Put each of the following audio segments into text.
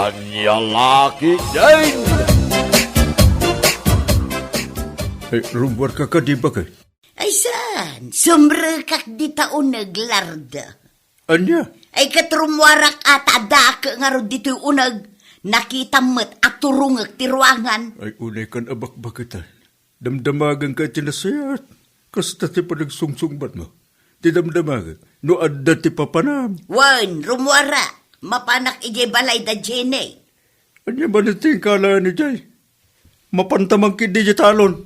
Kanyang laki din! Rumwar ka di ba kay? Ay saan? Sumre kak di taon naglarda. Anya? Ay katrumwarak at adake nga ro dito'y unag. Nakita mo't at turungag ti ruangan. Ay unay kan abak-bakitan. Damdamagan ka tinasayat. Kasta ti panagsungsungbat mo. Ti damdamagan. No adda ti papanam. Wan, rumwara. Mapanak ijay balay da jene. Anya ba na ting kala ni Jay? Mapantamang kidi di talon.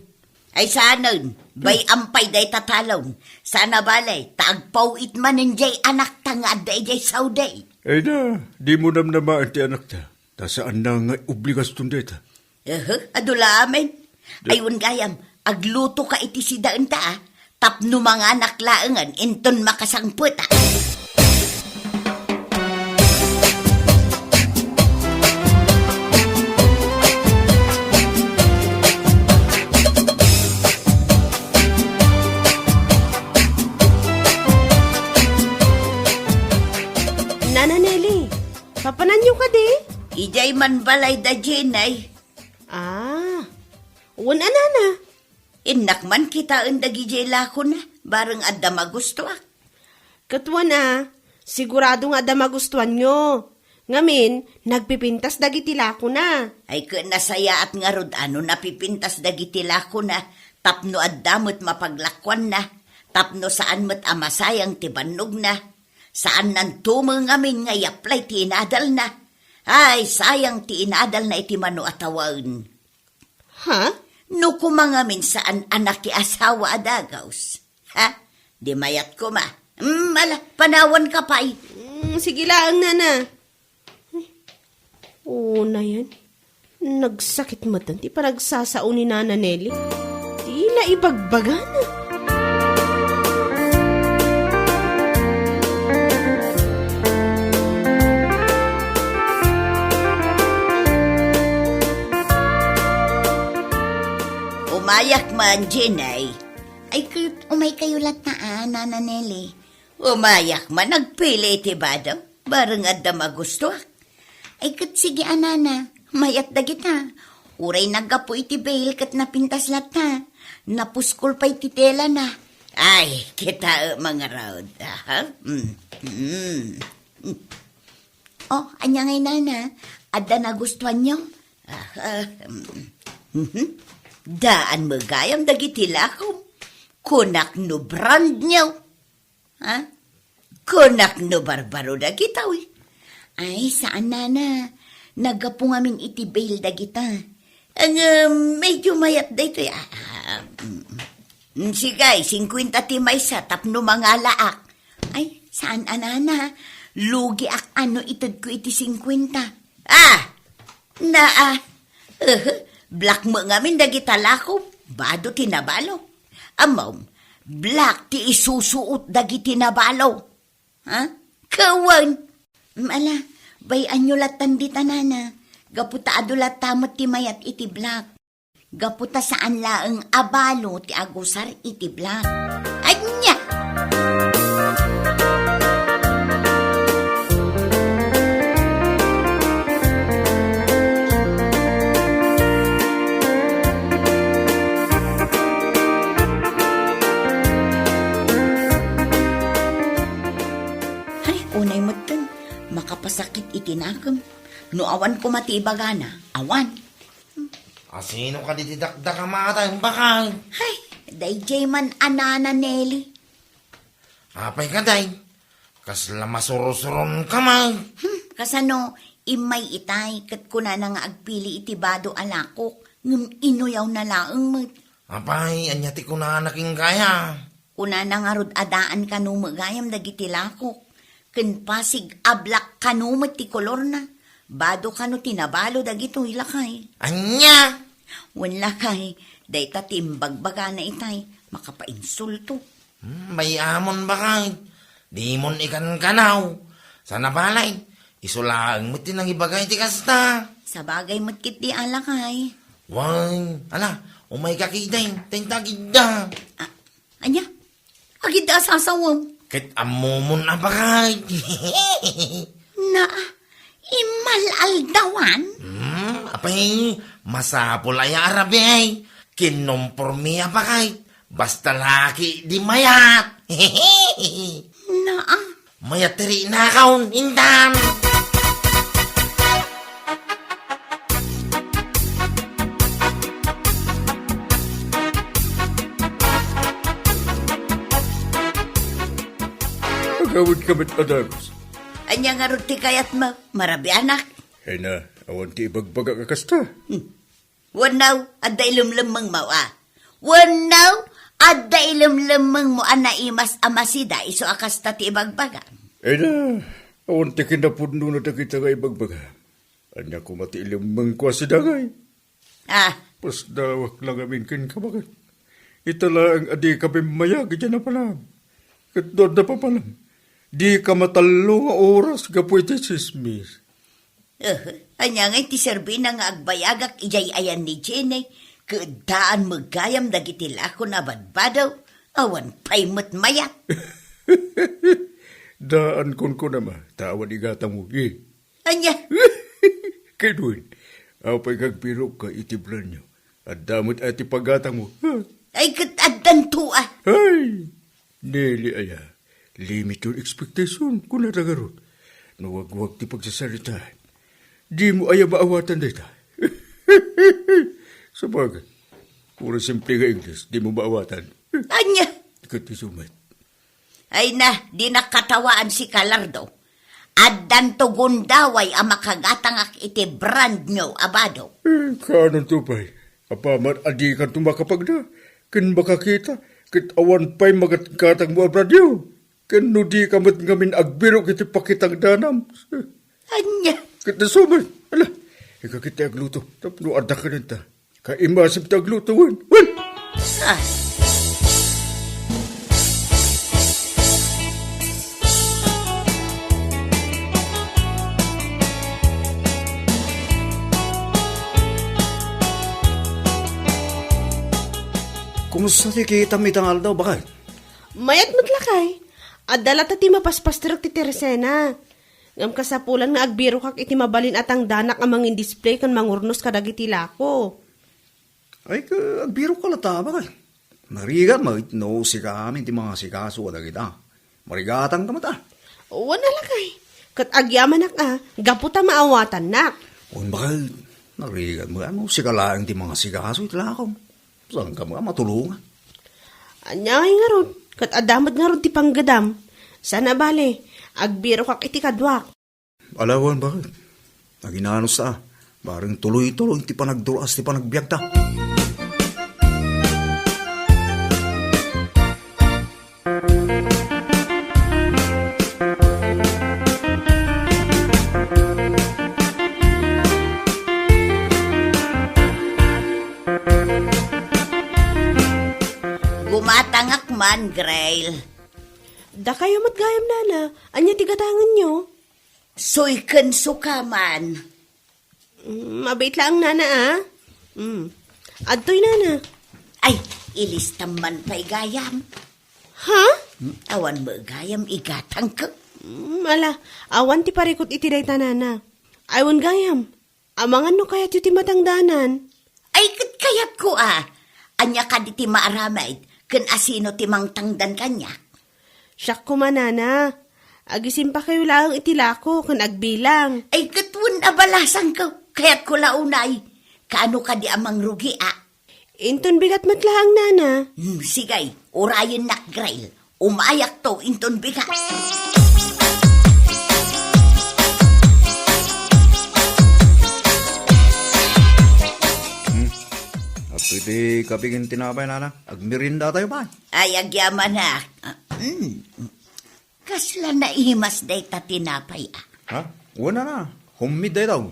Ay sanon, bay ampay day tatalon. Sana balay, taagpaw itman ng jay anak tangad day jay sauday. Ay na, di mo namnamaan ti anak ta. Ta saan na nga obligas tundeta. Adula amin. Ayun gayam, agluto ka iti si daan ta, tapno mga anak laengan, inton makasangput. Nana Nelly, papananyo ka di? Ijay man balay da jenay. Una nana. Inak man kita ang dagijay lako na, bareng adda magusto ak. Katwa na, sigurado nga da magustuhan nyo. Ngamin, nagpipintas dagiti lako na. Ay ka nasaya at nga rod ano napipintas dagiti lako na, tapno adda mo't mapaglakwan na, tapno saan mo't amasayang tibanog na, saan nan tumang amin nga yaplay ti inadal na. Ay, sayang ti inadal na iti mano atawain. Ha? No kumangamin saan anak ti asawa adagaws. Ha? Di mayat ko ma. Mala, panawan ka pa'y. Sige lang, nana. Oo na yan. Nagsakit matan. Di pa nagsasao ni Nana Nelly. Di na ibagbaga na. Umayak man, Jenay. Ay, umay kayo lat na Nana Nelly. Umayak man, nagpili iti badaw. Barang adda magusto. Ay, kat sige anana, mayat da kita. Uray nagapo iti bail kat napintas lat na. Napuskol pa iti tela na. Ay, kita mga raod. Oh, anya ngay nana, adda nagustuhan nyo? Daan magayam dagiti lakom. Kunak no brand nyo. Ha? Kunak no barbaro dagitaw. Ay, saan nana? Nagapong aming iti bail dagita. Ang medyo mayat dito. Sigay, 50 ti maysa, tapno mga laak. Ay, saan anana? Lugi ak ano itod ko iti 50. Black mo ngamin dagita lakom. Bado tinabalo. Amaw, black ti isusuot dagiti nabalo. Ha? Kawan. Mala, bayan nyo latan di tanana. Gaputa adulat tamot ti mayat iti black. Gaputa saan laeng abalo ti agusar iti black. Anya! Unay mo dun, makapasakit itinakam. No awan ko matibagana, awan. Sino ka ditidakda ka matayang bakal? Hay, dayjay man anana Nelly. Apay ka day, kasla masurusuron ka man. Kasano, imay itay, kat kuna na nga agpili itibado alakok, ngum inuyaw na laeng mo. Apay, anyati ko na naking kaya. Kuna na nga rod adaan ka numagayam dagiti lakok. Ken pasig ablak kanumat ti kolor na. Bado kano tinabalo dagito ilakay. Anya? Wen lakay, day tatimbagbaga na itay, makapainsulto. May amon ba kay? Di mon ikan kanaw. Sana balay, isulaang mo tinang ibagay ti kasta. Sa bagay matkit di alakay. Why, ala, umay kakiday, tentagid da. Anya? Agid da sasawam. Kit amumon na bagay. Na, imalal daw awan? Apay, masapol ay arabi ay. Kinompormi apa kay. Basta laki di mayat. Naa. Mayat tiri na kaun, indan. Agawid kamit adagos. Anya nga ron ti kayat mo, marabi anak. Ay na, awan ti ibagbaga kakasta. Wanaw, adda ilumlamang mo Wanaw, adda ilumlamang mo ana imas amasida iso akas ta ti ibagbaga. Ay na, awan ti kinapudno na kita nga ibagbaga. Anya ko mati ilimang kwa si dagay. Ah, Pas dawak lang amin kin kabagat. Itala ang adi kami mayagi dyan na palam. Kat doon na pa palam. Di ka matalo nga oras gapoy ti sismis. anya nga ti serbi na nga agbayagak ijay ayan ni Jenny. Kadaan magayam dagiti lako na badbadaw. Awan paimot mayat. Daan kon ko naman, tawan igata mo. Anya, Kay doon, apay kagpiro ka itiblan nyo. At damot at ipagata mo. ay kataddan tua. Ay, Nelly aya. Limit your expectation kung natagarot. Nawag-wag ti pagsasalita. Di mo aya maawatan dito. Sabagay, puro simple nga English, di mo maawatan. Anya, Ikati sumat. ay na, di nakatawaan si Kalardo. Addan to gundaway ang makagatangak iti brand nyo, abado. Kanon tupay. Apaman adi kan tumakapagda. Kin makakita. Kit awan pa'y magatgatang mo abradyo. Kin no di kamat ngamin agbiro kiti pakitang danam. Anya, Kit nasuman. Ala, ikakita agluto. Tapno ada ka nita. Kaimasip ta agluto. Wan. ah, Kumusta ti kita mitang daw bakal? Mayat maglakay. Adala ta ti mapaspastrok ti Teresena. Ngam kasapulan nga agbiro kak iti mabalin atang danak amang in display kan mangurnos kadagiti lako. Ay, agbiro ka lata bakal. Marigat mo, no, si kami, ti mga sikaso ka kita. Marigatang ka mata. Wana lakay. Kat agyaman nak gaputa maawatan nak. Kung bakal, narigat mo, ano, si kalaang ti mga sikaso itla ako. Saan ka mga matulungan? Anyay nga ron. Kat adamat nga ron ti panggadam. Sana bale, agbiro kak iti kadwak. Alawan bakal. Naginanos ta. Barang tuloy-tuloy ti panagdulas ti panagbiag ta. gumatangak man, Grail. Da kayo matgayam nana. Anya ti gatangan nyo. Suyken sukaman. Mabait lang nana Adtoy nana. Ay, ilistam man pa'y gayam. Ha? Awan mo gayam igatang ka. Ala, awan ti parikot iti day tanana. Aywan gayam. Amangan no kaya ti matangdanan. Ay, kayat ko Anya ka di ti maaramay. Kun asino ti mang tangdan kanya. Siyak ko manana. Agisim pa kayo lang itilako kan agbilang. Ay, katun abalasang ko. Kaya't ko launay. Kaano ka di amang rugi Inton bigat matlahang nana. Sigay, orayon nak Grail. Umayak to, inton bigat. Pwede kapigin tinapay nana. Agmirinda tayo ba? Ay, agyaman na. Kasla na ihimas day ta tinapay Ha? Wala na. Homemade tayo daw.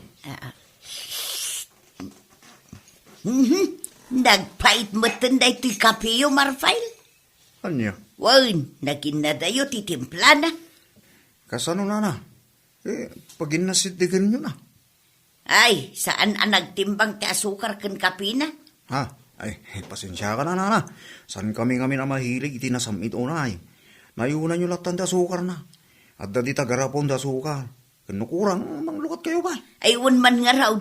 Nagpait mo tunday ti kapiyo, Marfail. Anya? Wan, naging na dayo ti timpla na. Kasano nana? Pagin nasitigan nyo na. Ay, saan ang nagtimbang ti asukar kan kapi na? Ha? Ay, pasensya ka na nana. San kami na mahilig iti nasamit unay. Nayunan nyo latan da sukar na. At da di tagarapon da sukar. Kurang manglukat kayo ba? Aywan man nga raw,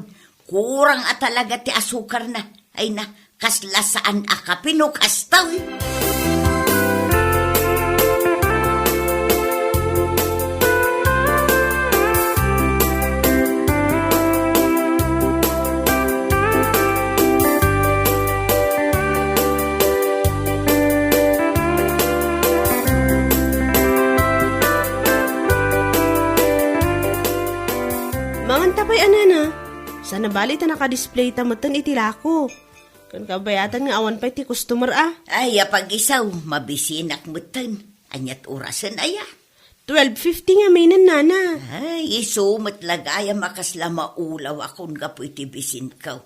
kurang talaga ti asukar na. Ay na, kaslasaan aka pinukastaw. Mangan tapay anana. Sana bali ta naka-display tamatan itilako. Kan kabayatan nga awan pa iti customer Ay, pag-isaw, mabisinak mutan. Anyat orasan aya. 12.50 nga may nana. Ay, isumat lagaya makasla maulaw akong gapo iti bisin kaw.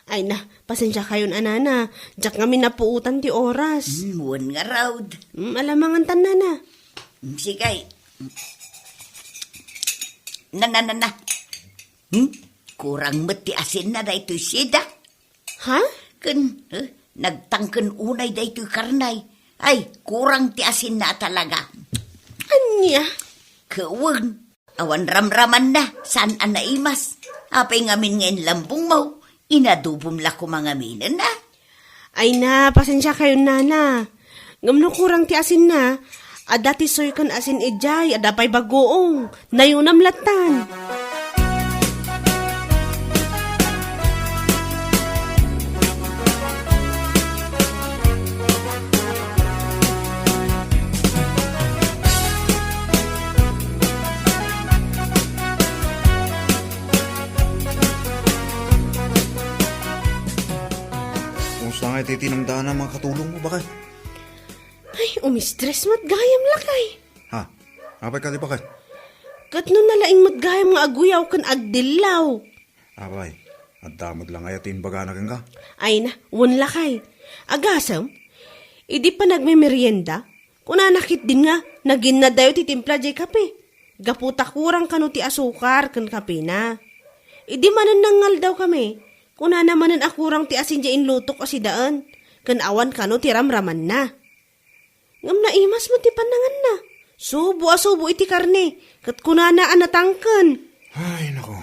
Ay na, pasensya kayon anana. Diyak nga minapuutan ti oras. Muwan nga raw. Alamangan tan nana. Sigay. Na. Kurang mati asin na da ito'y sida. Ha? Nagtangken unay da ito'y karnay. Ay, kurang ti asin na talaga. Anya? Kawang, awan ramraman na, saan ang naimas? Apay ngamin ngayon lambong mo, inadubom la ko mga minan na. Ay na, pasensya kayo nana. Ngamno kurang ti asin na. Adati soy kan asin ijay, adapay bagoong. Nayunam latan. Kung saan nga titinangdaan ang mga katulong mo ba kay? Ay, umistress mat gayam lakay. Ha? Apay ka di ba kay? Kat nun nalaing mat gayam nga aguyaw kan agdilaw. Apay, at damod lang ayatin baga na ka. Ay na, wun lakay. Agasam, idi pa nagmemerienda. Kunanakit din nga, nagin na dayo ti timpla jay kape. Gaputa kurang kano ti asukar kan kape na. Idi manan nangal daw kami. Kunana manan akurang ti asin jay inlutok o si daan. Kan awan kano ti ramraman na. Ngam na imas mo ti panangan na. Subo iti karne. Kat kunana anatangkan. Ay, nako.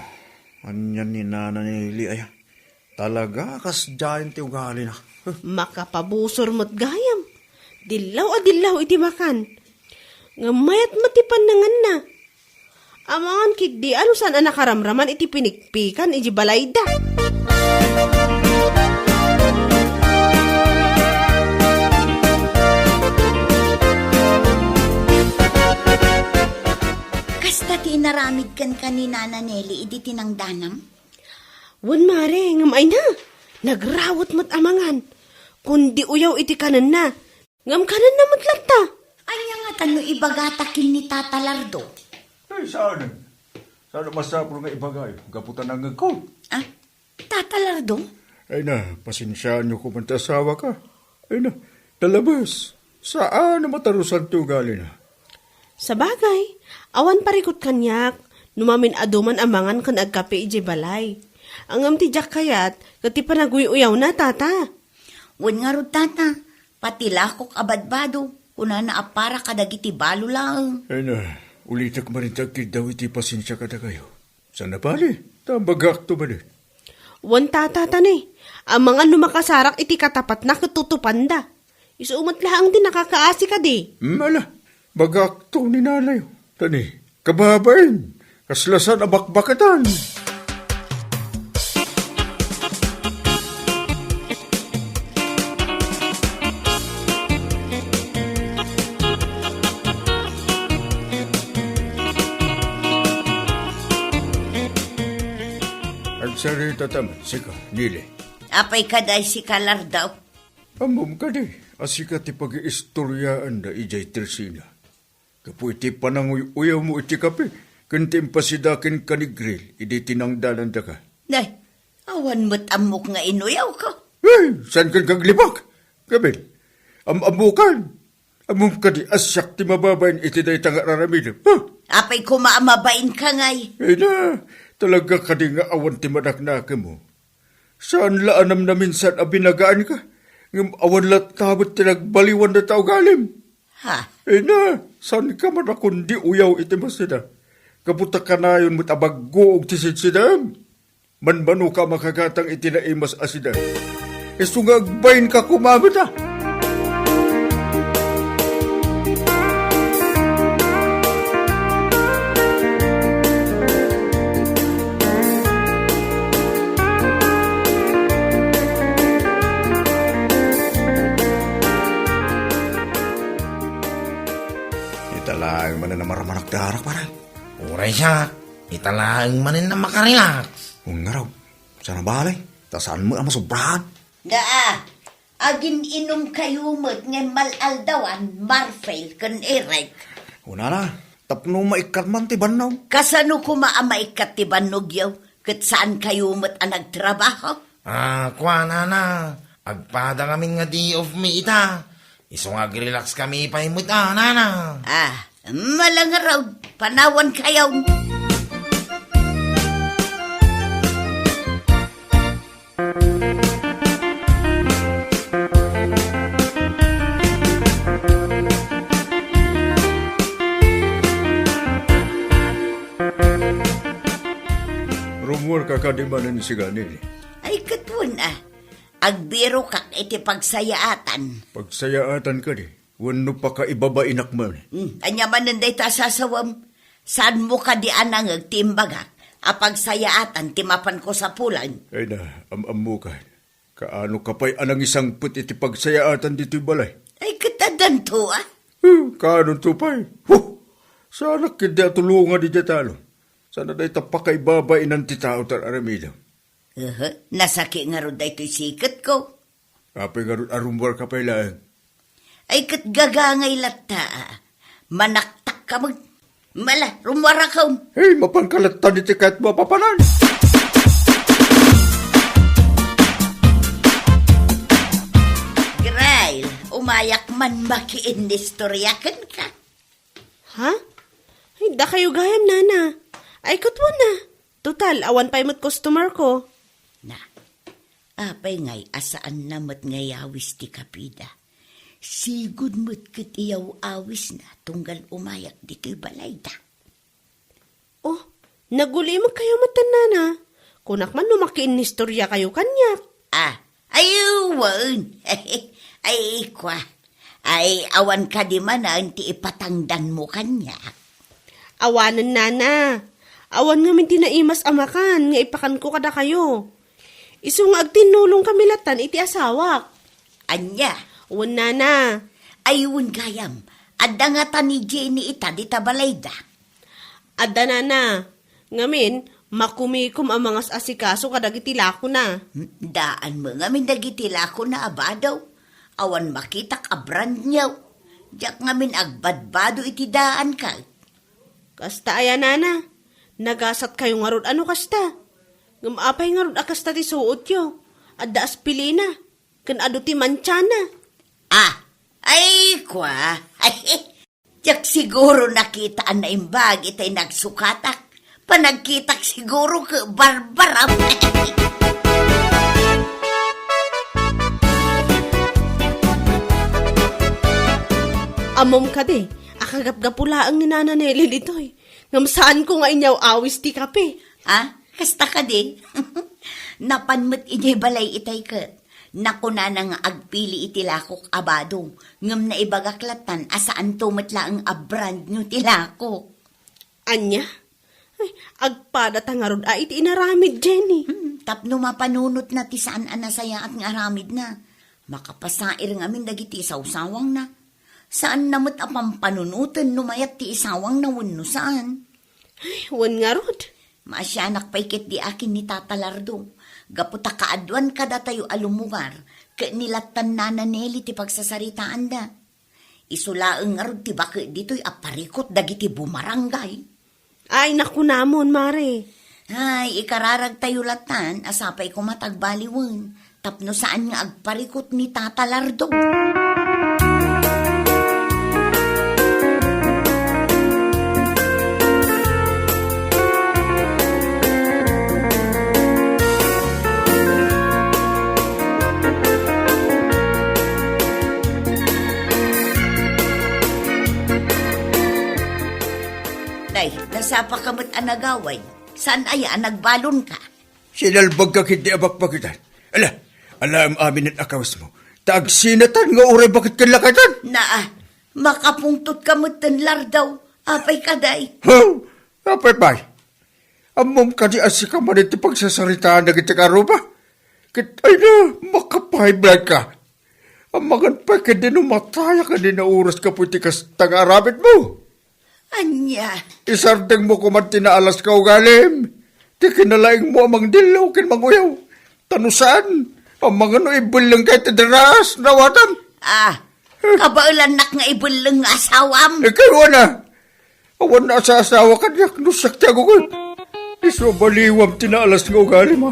Anyan ni Nana ni Lili ay. Talaga, kas dyan ti ugali na. Makapabusor mo't gayam. Dilaw iti makan. Ngamayat mati panangan na. Amangan kidi ano saan nakaramraman iti pinikpikan iti balayda. Kasta ti naramid kan ni Nana Nelly, idi tinangdanam. Wan mare, ngamay na. Nagrawat mo't amangan. Kundi uyaw iti kanan na. Ngam kanan na matlata. Anya nga tano ibagatakin ni Tata Lardo. Ay, saan? Saan masapro nga ibagay? Gaputan ang ngagkot. Ah, Tata Lardo? Ay na, pasensyaan niyo kung mantasawa ka. Ay na, talabas. Saan na matarusan ti ugali na? Sa bagay, awan parikot kanyak. Numamin aduman amangan kan agkape iji balay. Ang ti jak kayat, kati panaguy-uyaw na, tata. Wan nga ro, Tata. Pati lakok abadbado. Kuna na apara kadagiti balo lang. Ay na, ulitak marintagkid daw iti pasensya ka na kayo. Sana pali, tambagak to ba din? Wan tata tani, ang mga lumakasarak iti katapat na katutupanda. Isuumat lang din nakakaasi ka di. Mala, bagak to ni nanay. Tani, kababain, kaslasan abakbakatan. Agsarita taman, sika, nili. Apay kaday si Kalardaw. Amom ka di, asika ti pag-iistoryaan da ijay tersina. Kapu iti pananguy-uyaw mo iti kape, kantim pasidakin ka ni grill, idi tinangdalan da ka. Nay, awan mo't amok nga inuyaw ko. Hey, saan kan kaglibak? Gabil, amukan. Amom ka di, asyak ti mababayin iti day tangararamin. Ha? Apay kumaamabain ka ngay. Eh na, talaga ka di nga awan ti manaknake mo. Saan laanam na minsan abinagaan ka? Ngam awan lat tabot ti nagbaliwan na tao galim. Ha? Eh na, saan ka man akundi uyaw iti masida? Kaputa ka na yun mo't abaggo og tisid-sidam. Manmano ka makagatang itinaimas asidan. Isungagbayin ka kumamit ah. Italaang man na maramanak darak parang. Uray siya, italaang manin na makarelax. Kung nga raw, sana balay. Tasaan mo ang masubrahan. Daa, agin inom kayo mo't nga malaldawan, Marfail, kan Eric. Una na, tapno maikat man ti banaw. Kasano ko maamaikat ti banugyaw, kat saan kayo mo't ang nagtrabaho? Kwa nana, agpada kami nga day of me ita. Isong ag-relax kami pa imut nana. Malang raw, panawan kayo. Rumor ka kadimanan si ganin. Ay katun agbiro kak iti pagsayaatan. Pagsayaatan ka di. Wano pa ka ibabainak man. Anya man nanday ta sasawam, saan mo ka di anang agtimbagak, apagsayaatan timapan ko sa pulan. Ay na, am-am ka. Kaano ka pa'y anang isang put iti pagsayaatan dito'y balay? Ay katadan to Kaano to pa'y? Sana kida tulungan di talo. Sana dahi tapakay babain ng titao tar aramidaw. Nasaki nga ro dahito sikat ko. Kapay nga ron arumbar ka pa'y lang. Ay kat gagangay lata. Manaktak ka mag... Mala, rumwara ka. Hey, mapankalatan iti kahit mapapanan. Grail, umayak man makiindistoryakan ka. Ha? Ay, da kayo gayam, nana. Ay, katwa na. Total, awan pa imot customer ko. Na, apay ngay asaan namat ngayawis ti kapida. Sigud mo't kat iyaw awis na tunggal umayak di kay balay da. Oh, naguli mo kayo matan, nana. Kunak man lumakiin ni istorya kayo kanyak. Ayuwan. Ay, kwa. Ay, awan ka di man ti ipatangdan mo kanya. Awanan, nana. Awan nga min tinaimas amakan, nga ipakan ko kada kayo. Isu nga agtinulong kami latan iti asawak. Anya, Uwan, nana. ayun gayam. Adda nga ta ni Jenny ita di tabalayda. Adda, nana. Ngamin, makumikom ang mga asikaso kadagiti lako na. Daan mo nga mindagitila ko na abadaw. Awan makitak abrand niyaw. Diyak nga min agbadbado iti daan ka. Kasta aya, nana. Nagasat kayo nga rod ano kasta. Ngamapay nga rod akasta ti suot yo. Adda aspilina. Kan ado ti manchana. Ay, kwa. Diyak siguro nakitaan na imbag itay nagsukatak. Panagkitak siguro ka barbaram. Amom ka de. Akagapgapulaang ni Nana Nelly ditoy. Ngamsaan ko nga inyaw awis ti kape. Kasta ka di. Napanmat inyay balay itay ka. Nakuna na nga agpili itilakok abado. Ngam na ibagaklatan asaan tumatla ang abrand nyo tilako. Anya? Ay, agpada tangarod iti inaramid, Jenny. Tapno mapanunot na ti saan anasaya at nga aramid na. Makapasair nga min dagiti isawsawang na. Saan namot apang panunutan numayat ti isawang na wano saan? Ay, wan nga rod. Maasyanak paikit di akin ni Tata Lardo. Gaputa kaadwan kada tayo alumugar. Nilatan na Nelly ti pagsasaritaan da. Isulaang nga rod ti bakit dito'y aparikot dagiti bumarangay. Ay, naku namon, Mare. Ay, ikararag tayo latan, asapay ko matagbaliwan. Tapno saan nga agparikot ni Tata Lardo. sapa kamot anagaway. Saan ay nagbalon ka? Sinalbag ka hindi abakbakitan. Alam amin ang akawas mo. Tagsinatan nga uray bakit kalakatan? Makapungtot kamot tanlar daw. Apay kaday. Apay bay. Amom ka di asika man iti pagsasaritaan na kita karuba. Ay na, makapahiblag ka. Amagan pa ka din umataya ka din na oras ka puti kas tag-arabit mo. Anya? Isardeng mo kuman tinaalas ka ugalim. Di kinalaing mo amang dilaw kin manguyaw. Tanusan, amang ano ibulang kay tidaras, nawatam. Kabailan nak nga ibulang asawam. Ikaw na. Awan na sa asawa ka niyak, nusak tiya ko. Iso baliwam tinaalas nga ugalim ha.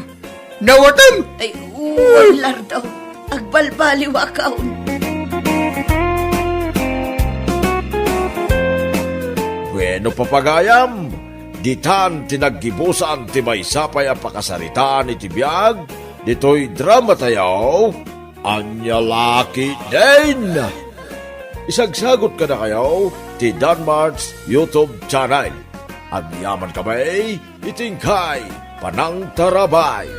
Nawatam! Ay, uwalar daw. Agbalbaliw akaon. Bueno papagayam, ditan tinaggibusan ti may sapay ang pakasaritaan iti biyag, dito'y drama tayo, anya laki din. Isagsagot ka na kayo, ti Danmar's YouTube channel. Ang yaman kamay, itingkay, panang tarabay.